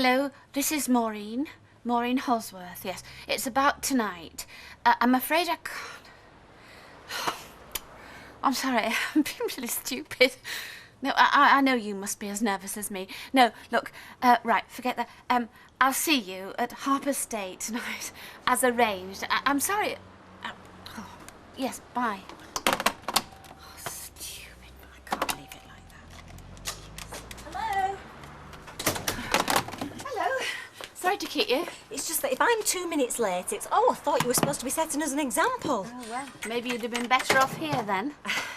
Hello, this is Maureen. Maureen Holsworth, yes. It's about tonight. I'm afraid I can't... I'm sorry, I'm being really stupid. No, I know you must be as nervous as me. No, look, right, forget that. I'll see you at Harper's State tonight, as arranged. I'm sorry. Yes, bye. Oh, stupid. I can't leave it like that. Hello? Hello. Sorry to keep you. It's just that if I'm 2 minutes late, it's, oh, I thought you were supposed to be setting us an example. Oh, well, maybe you'd have been better off here then.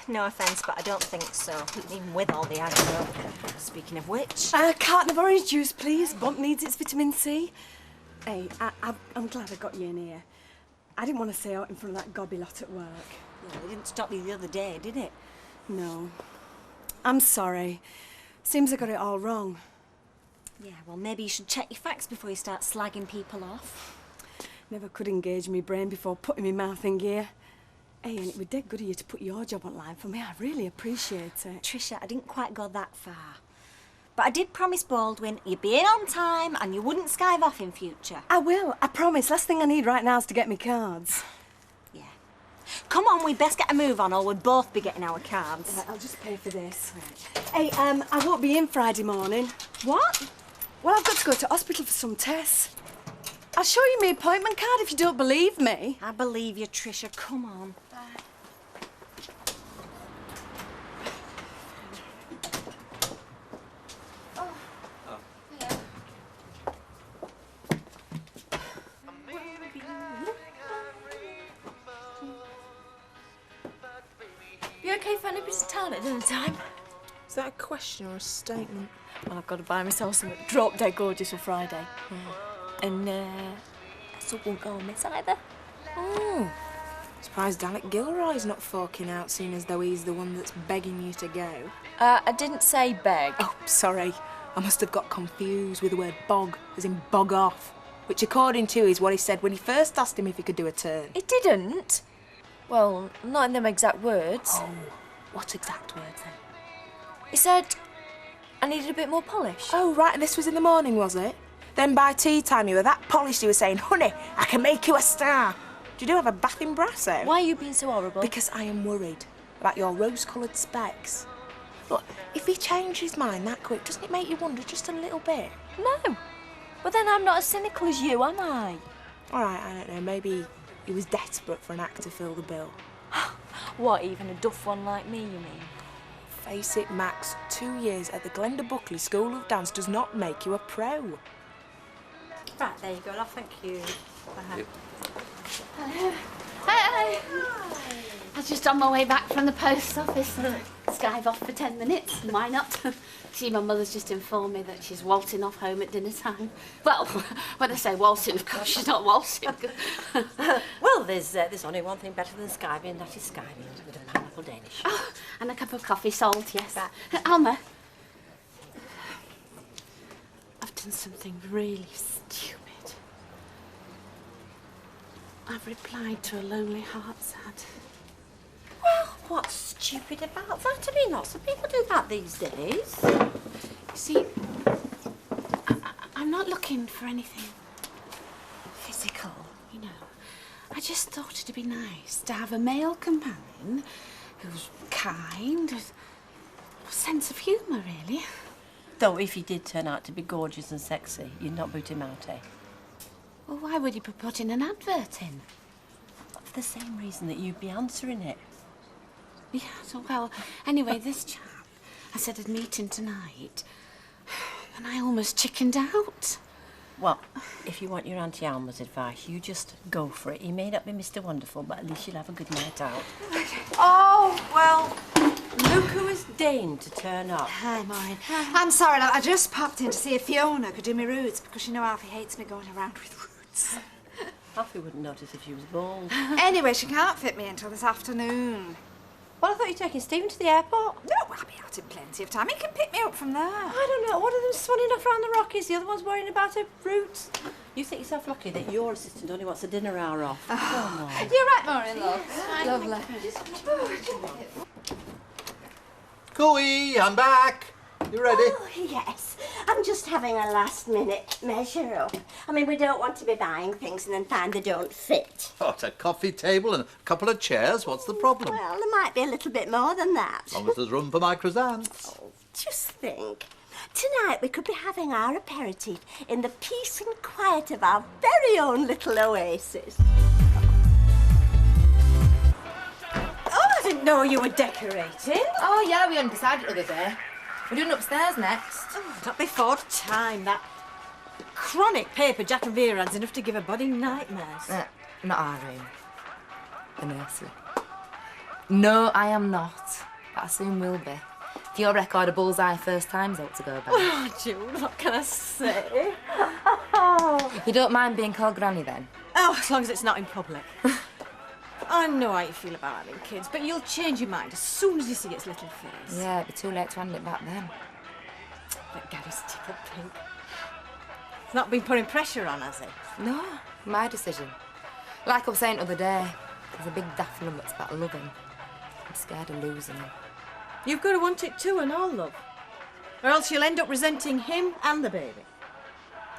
No offence, but I don't think so, even with all the aggro. Speaking of which... A carton of orange juice, please. Bump needs its vitamin C. Hey, I'm glad I got you in here. I didn't want to say out in front of that gobby lot at work. Yeah, it didn't stop you the other day, did it? No. I'm sorry. Seems I got it all wrong. Yeah, well, maybe you should check your facts before you start slagging people off. Never could engage my brain before putting my mouth in gear. Hey, and it was dead good of you to put your job online for me. I really appreciate it. Tricia, I didn't quite go that far. But I did promise Baldwin you'd be in on time and you wouldn't skive off in future. I will, I promise. Last thing I need right now is to get me cards. Yeah. Come on, we'd best get a move on or we'll both be getting our cards. Right, I'll just pay for this. Right. Hey, I won't be in Friday morning. What? Well, I've got to go to hospital for some tests. I'll show you my appointment card if you don't believe me. I believe you, Tricia. Come on. You okay for nipping to town at dinner time? Is that a question or a statement? Well, I've got to buy myself some drop dead gorgeous for Friday. And so won't go on miss either. Oh, surprised Alec Gilroy's not forking out, seeing as though he's the one that's begging you to go. I didn't say beg. Oh, sorry. I must have got confused with the word bog, as in bog off, which according to is what he said when he first asked him if he could do a turn. It didn't. Well, not in them exact words. Oh, what exact words then? He said I needed a bit more polish. Oh, right, and this was in the morning, was it? Then by tea time you were that polished you were saying, honey, I can make you a star. You do have a bath in Brasso. Why are you being so horrible? Because I am worried about your rose-coloured specs. Look, if he changed his mind that quick, doesn't it make you wonder just a little bit? No. But then I'm not as cynical as you, am I? All right, I don't know, maybe he was desperate for an act to fill the bill. What, even a duff one like me, you mean? Face it, Max, 2 years at the Glenda Buckley School of Dance does not make you a pro. Right, there you go, love. Thank you. Hello. Hi. I was just on my way back from the post office. Skive off for 10 minutes. Why not? See, my mother's just informed me that she's waltzing off home at dinner time. Well, when I say waltzing, of course, she's not waltzing. Well, there's only one thing better than skiving, and that is skiving with a pineapple Danish. Oh, and a cup of coffee, salt, yes. Alma, I've done something really stupid. I've replied to a Lonely Hearts ad. Well, what's stupid about that? I mean, lots of people do that these days. You see, I'm not looking for anything physical, you know. I just thought it'd be nice to have a male companion who's kind, with a sense of humour, really. Though if he did turn out to be gorgeous and sexy, you'd not boot him out, eh? Well, why would he be putting an advert in? For the same reason that you'd be answering it. Yeah, so, well, anyway, this chap, I said I'd meet him tonight, and I almost chickened out. Well, if you want your Auntie Alma's advice, you just go for it. He may not be Mr. Wonderful, but at least you'll have a good night out. Oh, well, Look who has deigned to turn up. hi, Maureen. I'm sorry, love. I just popped in to see if Fiona could do me roots, because you know Alfie hates me going around with roots. Alfie wouldn't notice if she was bald. Anyway, she can't fit me until this afternoon. Well, I thought you were taking Stephen to the airport. No, I'll be out in plenty of time. He can pick me up from there. I don't know. One of them's swanning off round the Rockies, the other one's worrying about her roots. You think yourself lucky that your assistant only wants a dinner hour off. Come on. You're right, Maureen, love. Lovely. Cooey, I'm back. You ready? Oh, yes. I'm just having a last-minute measure up. I mean, we don't want to be buying things and then find they don't fit. What, a coffee table and a couple of chairs? What's the problem? Well, there might be a little bit more than that. As long as there's room for my chrysanthemums. Oh, just think. Tonight we could be having our aperitif in the peace and quiet of our very own little oasis. Oh, I didn't know you were decorating. Oh, yeah, we only decided the other day. We're doing upstairs next. Oh, not before time. That chronic paper Jack and Vera ad's enough to give a body nightmares. Not our room. The nursery. No, I am not. But I soon will be. If your record of bullseye first times ought to go back. Oh, June, what can I say? You don't mind being called Granny then? Oh, as long as it's not in public. I know how you feel about having kids, but you'll change your mind as soon as you see its little face. Yeah, it'd be too late to hand it back then. But Gary's tickled pink. He's not been putting pressure on, has he? No, my decision. Like I was saying the other day, there's a big daft lump that's about loving. I'm scared of losing him. You've got to want it too, and all love. Or else you'll end up resenting him and the baby.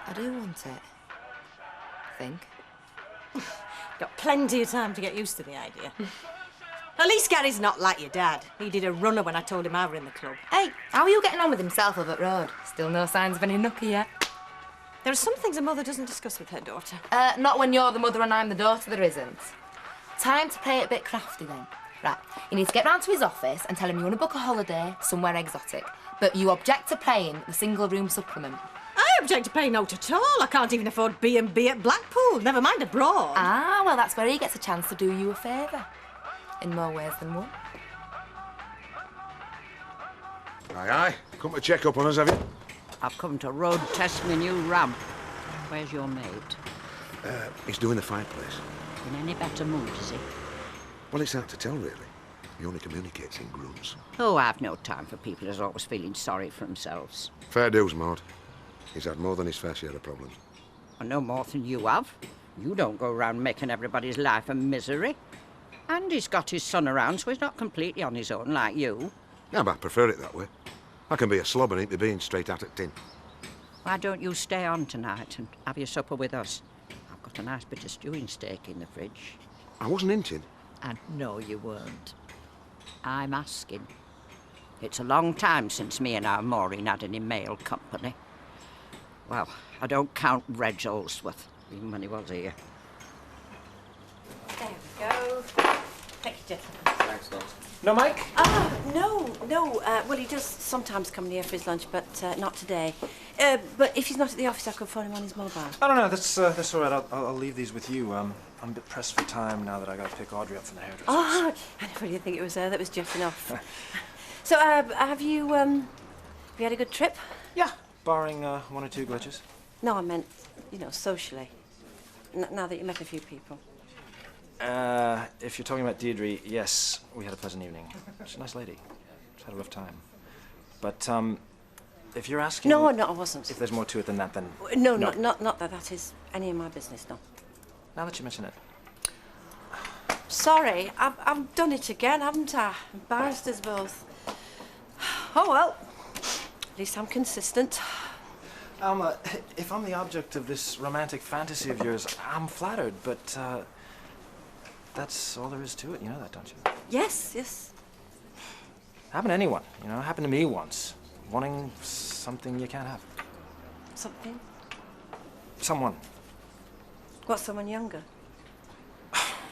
I do want it. I think. Got plenty of time to get used to the idea. At least Gary's not like your dad. He did a runner when I told him I were in the club. Hey, how are you getting on with himself up at road? Still no signs of any nookie yet? There are some things a mother doesn't discuss with her daughter. Not when you're the mother and I'm the daughter, there isn't. Time to play it a bit crafty then. Right, you need to get round to his office and tell him you want to book a holiday somewhere exotic, but you object to paying the single-room supplement. I object to paying out at all. I can't even afford B&B at Blackpool, never mind abroad. Ah, well, that's where he gets a chance to do you a favour. In more ways than one. Aye, aye. Come to check up on us, have you? I've come to road test my new ram. Where's your mate? He's doing the fireplace. In any better mood, is he? Well, it's hard to tell, really. He only communicates in grunts. Oh, I've no time for people who's always feeling sorry for themselves. Fair dues, Maud. He's had more than his fair share of problems. I know more than you have. You don't go around making everybody's life a misery. And he's got his son around, so he's not completely on his own like you. Yeah, but I prefer it that way. I can be a slob and ain't be being straight out at tin. Why don't you stay on tonight and have your supper with us? I've got a nice bit of stewing steak in the fridge. I wasn't hinting. And no, you weren't. I'm asking. It's a long time since me and our Maureen had any male company. Well, I don't count Reg Olsworth, even when he was here. There we go. Thank you, gentlemen. Thanks, Dot. No, Mike? No. Well, he does sometimes come near for his lunch, but not today. But if he's not at the office, I could phone him on his mobile. No, that's all right. I'll leave these with you. I'm a bit pressed for time now that I got to pick Audrey up from the hairdresser. Oh, I never really think it was her that was jetting off. So, have you had a good trip? Yeah, barring one or two glitches. No, I meant, socially. Now that you met a few people. If you're talking about Deirdre, yes, we had a pleasant evening. She's a nice lady. Just had a rough time. But, if you're asking... No, I wasn't. If there's more to it than that, then... No, not that is any of my business, no. Now that you mention it. Sorry, I've done it again, haven't I? Embarrassed us both. Oh, well. At least I'm consistent. Alma, if I'm the object of this romantic fantasy of yours, I'm flattered, but, that's all there is to it. You know that, don't you? Yes. Happened to anyone, Happened to me once. Wanting something you can't have. Something? Someone. What, someone younger?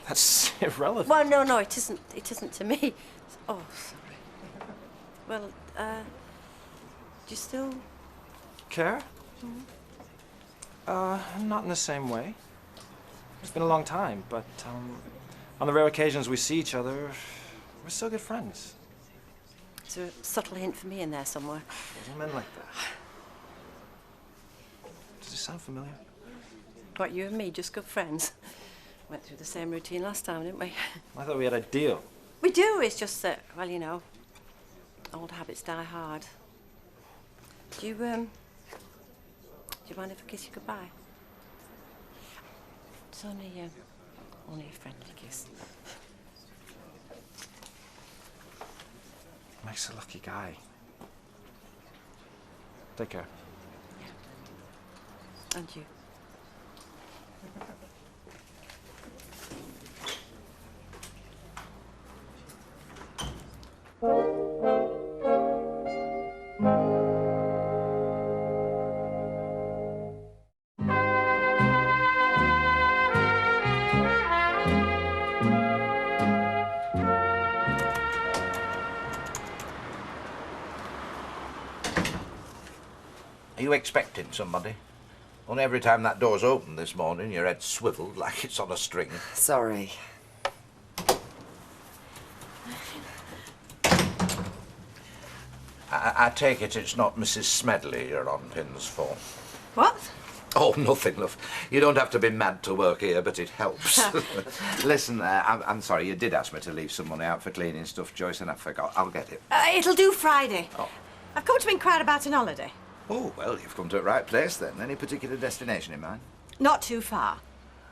That's irrelevant. Well, no, it isn't. It isn't to me. Oh, sorry. Well, do you still... Care? Not in the same way. It's been a long time, but, on the rare occasions we see each other, we're still good friends. Is there a subtle hint for me in there somewhere? Wasn't meant like that. Does it sound familiar? What, you and me, just good friends? Went through the same routine last time, didn't we? I thought we had a deal. We do, it's just that, well, old habits die hard. Do you mind if I kiss you goodbye? It's only a friendly kiss. Mike's a lucky guy. Take care. And you. Are you expecting somebody? Only every time that door's opened this morning, your head's swiveled like it's on a string. Sorry. I take it it's not Mrs. Smedley you're on pins for. What? Oh, nothing, love. You don't have to be mad to work here, but it helps. Listen, I'm sorry, you did ask me to leave some money out for cleaning stuff, Joyce, and I forgot. I'll get it. It'll do Friday. Oh. I've come to inquire about an holiday. Oh, well, you've come to the right place then. Any particular destination in mind? Not too far.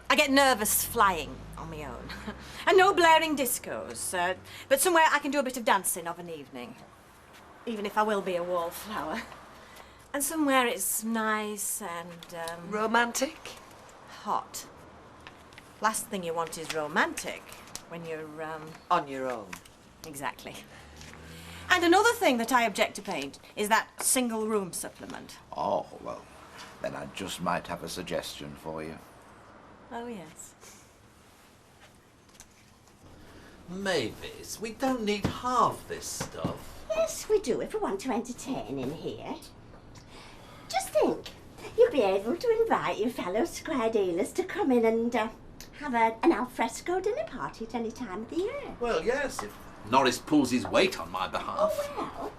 I get nervous flying on my own. And no blaring discos, but somewhere I can do a bit of dancing of an evening. Even if I will be a wallflower. And somewhere it's nice and, Romantic? hot. Last thing you want is romantic when you're, On your own. Exactly. And another thing that I object to paying is that single room supplement. Oh, well, then I just might have a suggestion for you. Oh, yes. Mavis, we don't need half this stuff. Yes, we do, if we want to entertain in here. Just think, you'll be able to invite your fellow square dealers to come in and have an alfresco dinner party at any time of the year. Well, yes, if Norris pulls his weight on my behalf. Oh, well,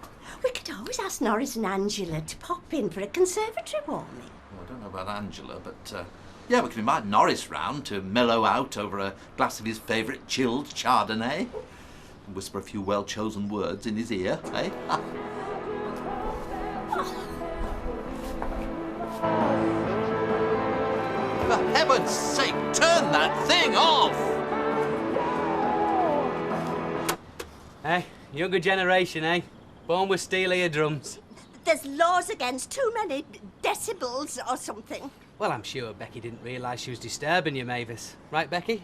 we could always ask Norris and Angela to pop in for a conservatory warming. Well, I don't know about Angela, but yeah, we can invite Norris round to mellow out over a glass of his favourite chilled Chardonnay. And whisper a few well-chosen words in his ear, eh? For heaven's sake, turn that thing off! Hey, younger generation, eh? Born with steel eardrums. There's laws against too many decibels or something. Well, I'm sure Becky didn't realise she was disturbing you, Mavis. Right, Becky?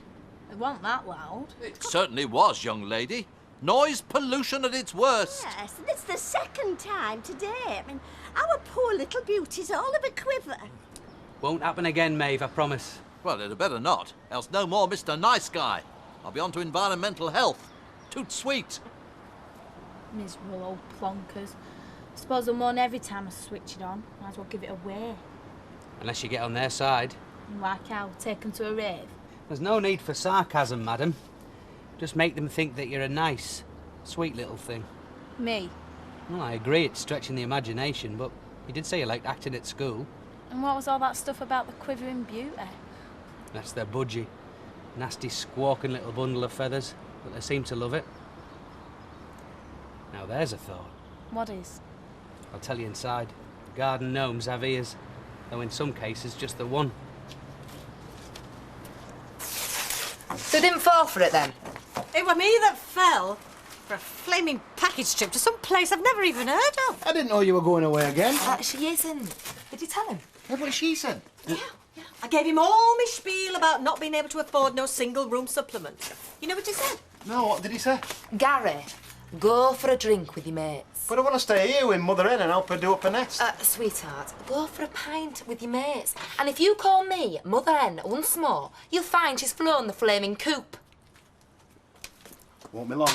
It wasn't that loud. It certainly was, young lady. Noise pollution at its worst. Yes, and it's the second time today. I mean, our poor little beauty's all of a quiver. Won't happen again, Maeve, I promise. Well, it'd better not, else no more Mr. Nice Guy. I'll be on to environmental health. Toot sweet. Miserable old plonkers. Suppose they'll moan every time I switch it on. Might as well give it away. Unless you get on their side. Like how? Take them to a rave? There's no need for sarcasm, madam. Just make them think that you're a nice, sweet little thing. Me? Well, I agree it's stretching the imagination, but you did say you liked acting at school. And what was all that stuff about the quivering beauty? That's their budgie. Nasty, squawking little bundle of feathers, but they seem to love it. Now there's a thought. What is? I'll tell you inside. Garden gnomes have ears, though in some cases just the one. So didn't fall for it then? It were me that fell for a flaming package trip to some place I've never even heard of. I didn't know you were going away again. She isn't. Did you tell him? Yeah, what she said. Yeah. I gave him all my spiel about not being able to afford no single room supplement. You know what he said? No, what did he say? Gary, go for a drink with your mates. But I want to stay here with Mother Hen and help her do up a nest. Sweetheart, go for a pint with your mates. And if you call me Mother Hen once more, you'll find she's flown the flaming coop. Won't be long.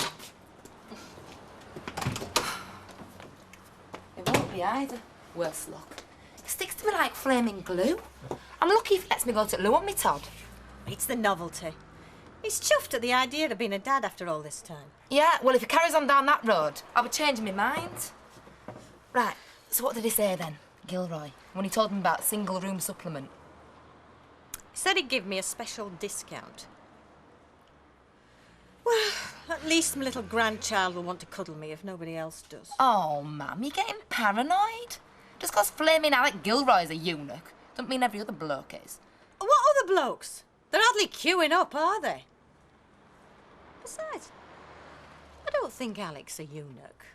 It won't be either. Worse luck. It sticks to me like flaming glue. I'm lucky if he lets me go to loo on me Todd. It's the novelty. He's chuffed at the idea of being a dad after all this time. Yeah, well, if he carries on down that road, I'll be changing my mind. Right, so what did he say then, Gilroy, when he told me about single-room supplement? He said he'd give me a special discount. Well, at least my little grandchild will want to cuddle me if nobody else does. Oh, Mum, you're getting paranoid. Just 'cause flaming Alec Gilroy's a eunuch don't mean every other bloke is. What other blokes? They're hardly queuing up, are they? Besides, I don't think Alec's a eunuch.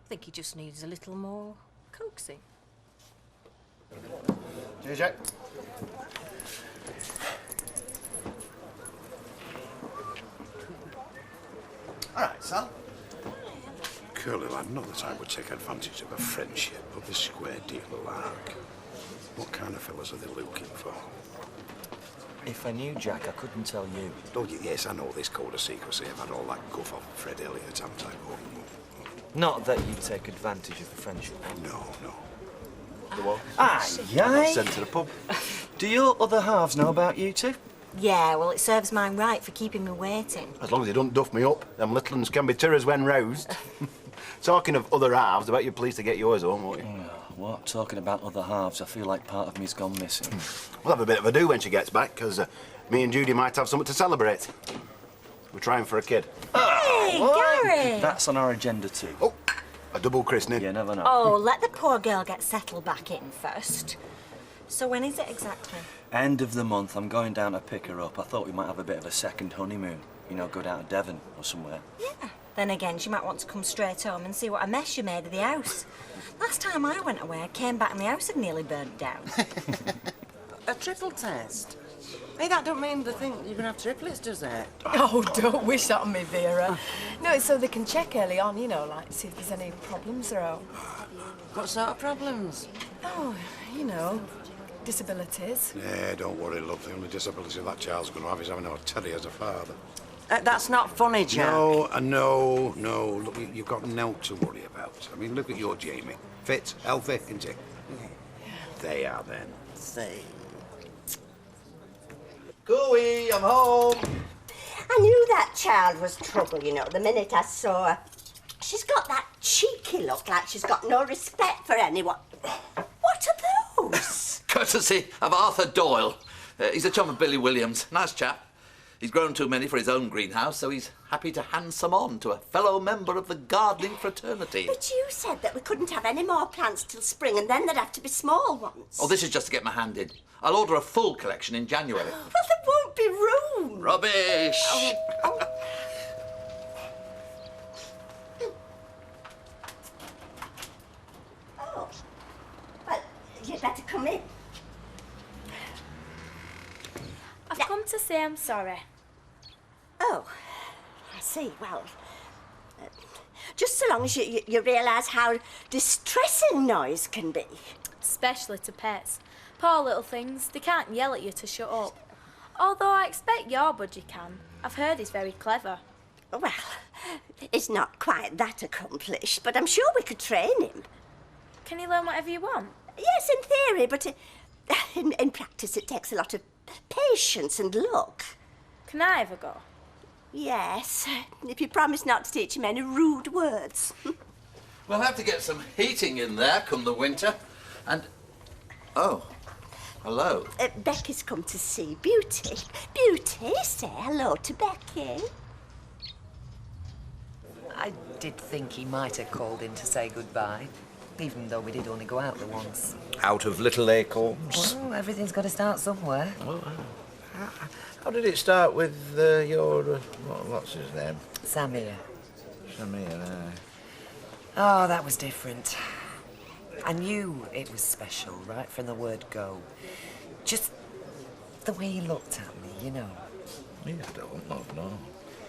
I think he just needs a little more Coaxing. Cheers, Jack. All right, Sal. Curly lad, not that I would take advantage of a friendship, but this square deal alike. What kind of fellas are they looking for? If I knew Jack, I couldn't tell you. Oh, yes, I know this code of secrecy. I've had all that guff off Fred Elliott, haven't I? Not that you'd take advantage of the friendship. No, no. The what? Aye. Sent to the pub. Do your other halves know about you two? Yeah, well, it serves mine right for keeping me waiting. As long as they don't duff me up, them little uns can be terrors when roused. Talking of other halves, I bet you're pleased to get yours home, won't you? What? Talking about other halves, I feel like part of me's gone missing. We'll have a bit of a do when she gets back, because me and Judy might have something to celebrate. We're trying for a kid. Hey, Gary! That's on our agenda too. Oh, a double christening. You never know. Oh, let the poor girl get settled back in first. So when is it exactly? End of the month, I'm going down to pick her up. I thought we might have a bit of a second honeymoon. You know, go down to Devon or somewhere. Yeah. Then again, she might want to come straight home and see what a mess you made of the house. Last time I went away, I came back and the house had nearly burnt down. A triple test? Hey, that don't mean the thing you're gonna have triplets, does it? Oh, don't wish that on me, Vera. No, it's so they can check early on, you know, like see if there's any problems or all. What sort of problems? Oh, you know, disabilities. Yeah, don't worry, love. The only disability that child's going to have is having a Teddy as a father. That's not funny, Jack. No. Look, you've got no to worry about. I mean, look at your Jamie. Fit, healthy, isn't he? Yeah. They are then. See. Gooey, I'm home. I knew that child was trouble, you know, the minute I saw her. She's got that cheeky look, like she's got no respect for anyone. What are those? Courtesy of Arthur Doyle. He's a chum of Billy Williams. Nice chap. He's grown too many for his own greenhouse, so he's happy to hand some on to a fellow member of the gardening fraternity. But you said that we couldn't have any more plants till spring, and then there'd have to be small ones. Oh, this is just to get my hand in. I'll order a full collection in January. Well, there won't be room. Rubbish! Oh, well, you'd better come in. I've come to say I'm sorry. Oh, I see. Well, just so long as you realise how distressing noise can be. Especially to pets. Poor little things, they can't yell at you to shut up. Although I expect your budgie can. I've heard he's very clever. Well, it's not quite that accomplished, but I'm sure we could train him. Can he learn whatever you want? Yes, in theory, but in practice it takes a lot of patience and luck. Can I have a go? Yes, if you promise not to teach him any rude words. We'll have to get some heating in there come the winter. And... oh, hello. Becky's come to see Beauty. Beauty, say hello to Becky. I did think he might have called in to say goodbye, even though we did only go out the once. Out of little acorns. Well, everything's got to start somewhere. How did it start with your... what's his name? Samir. Samir, Oh, that was different. I knew it was special, right from the word go. Just the way he looked at me, you know. Yeah, I don't know, no.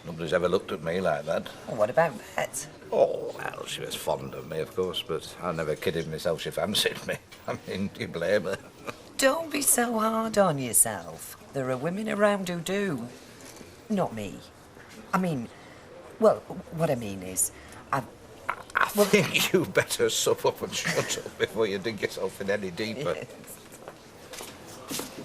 Nobody's ever looked at me like that. Well, what about Bet? Oh, well, she was fond of me, of course, but I never kidded myself she fancied me. I mean, do you blame her? Don't be so hard on yourself. There are women around who do. Not me. I mean, well, what I mean is, I think you better sup up and shut up before you dig yourself in any deeper. Yes.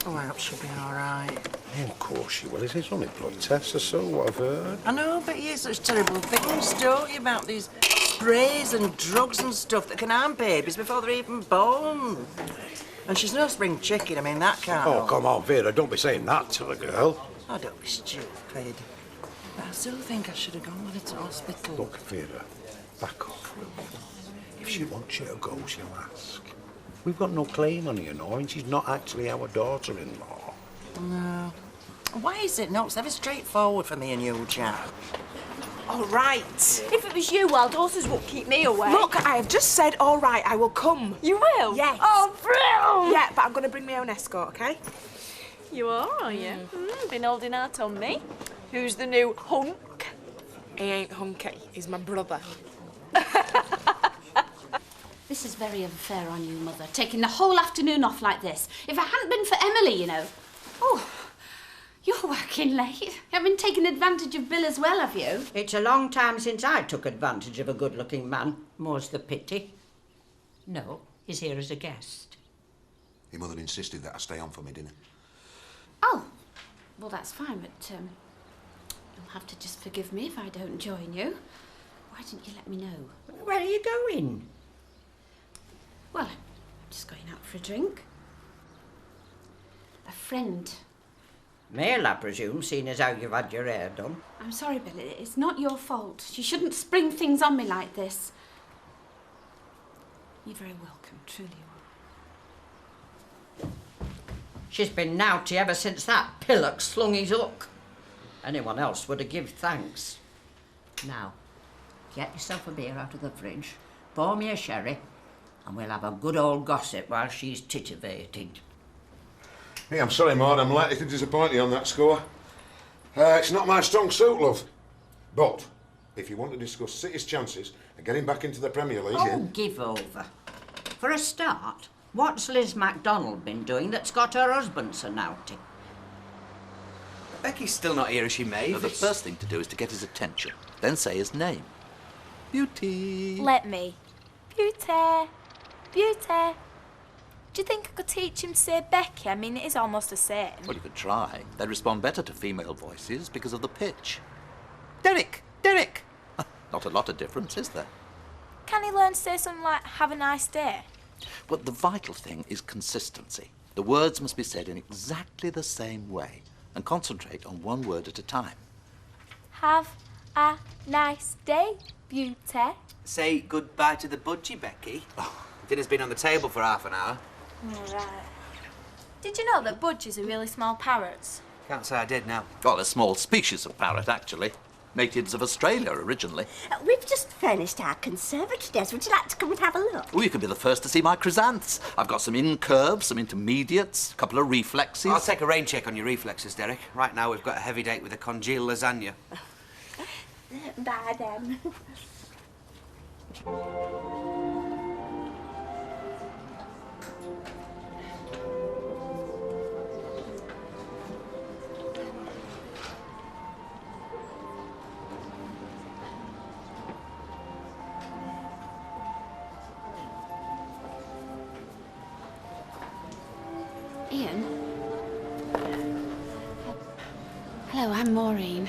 Oh, I hope she'll be all right. Of course she will. It's only blood tests or so, what I've heard. I know, but you hear such terrible things, don't you, about these sprays and drugs and stuff that can harm babies before they're even born. And she's no spring chicken, I mean, that can't... Oh, come on, Vera, don't be saying that to the girl. Oh, don't be stupid. But I still think I should have gone with her to hospital. Look, Vera, back off. If she wants you to go, she'll ask. We've got no claim on her, you know, and she's not actually our daughter-in-law. No. Why is it not? It's ever straightforward for me and you, Jack. All right. If it was you, wild horses won't keep me away. Look, I have just said all right, I will come. You will? Yes. Oh, brilliant! Yeah, but I'm going to bring my own escort, okay? You are you? Been holding out on me. Who's the new hunk? He ain't hunky, he's my brother. This is very unfair on you, Mother, taking the whole afternoon off like this. If it hadn't been for Emily, you know. Oh, you're working late. You haven't been taking advantage of Bill as well, have you? It's a long time since I took advantage of a good-looking man. More's the pity. No, he's here as a guest. Your mother insisted that I stay on for my dinner. Oh, well, that's fine, but you'll have to just forgive me if I don't join you. Why didn't you let me know? Where are you going? Well, I'm just going out for a drink. A friend. Male, I presume, seeing as how you've had your hair done. I'm sorry, Bill, it's not your fault. You shouldn't spring things on me like this. You're very welcome, truly you are. She's been naughty ever since that pillock slung his hook. Anyone else would have given thanks. Now, get yourself a beer out of the fridge, pour me a sherry, and we'll have a good old gossip while she's titivating. Hey, I'm sorry, Maud, I'm likely to disappoint you on that score. It's not my strong suit, love. But if you want to discuss City's chances of getting back into the Premier League... Oh, give over. For a start, what's Liz MacDonald been doing that's got her husband so naughty? Becky's still not here, is she, Maeve? Now, the first thing to do is to get his attention, then say his name. Beauty. Let me. Beauty. Beauty. Do you think I could teach him to say Becky? I mean, it is almost the same. Well, you could try. They'd respond better to female voices because of the pitch. Derek! Derek! Not a lot of difference, is there? Can he learn to say something like, have a nice day? Well, the vital thing is consistency. The words must be said in exactly the same way, and concentrate on one word at a time. Have a nice day, Beauty. Say goodbye to the budgie, Becky. Dinner's been on the table for half an hour. All right. Did you know that budgies are really small parrots? Can't say I did now. Well, a small species of parrot, actually. Natives of Australia, originally. We've just furnished our conservatories. Would you like to come and have a look? Oh, you can be the first to see my chrysanths. I've got some incurves, some intermediates, a couple of reflexes. I'll take a rain check on your reflexes, Derek. Right now, we've got a heavy date with a congealed lasagna. Bye, then. Ian? Hello, I'm Maureen.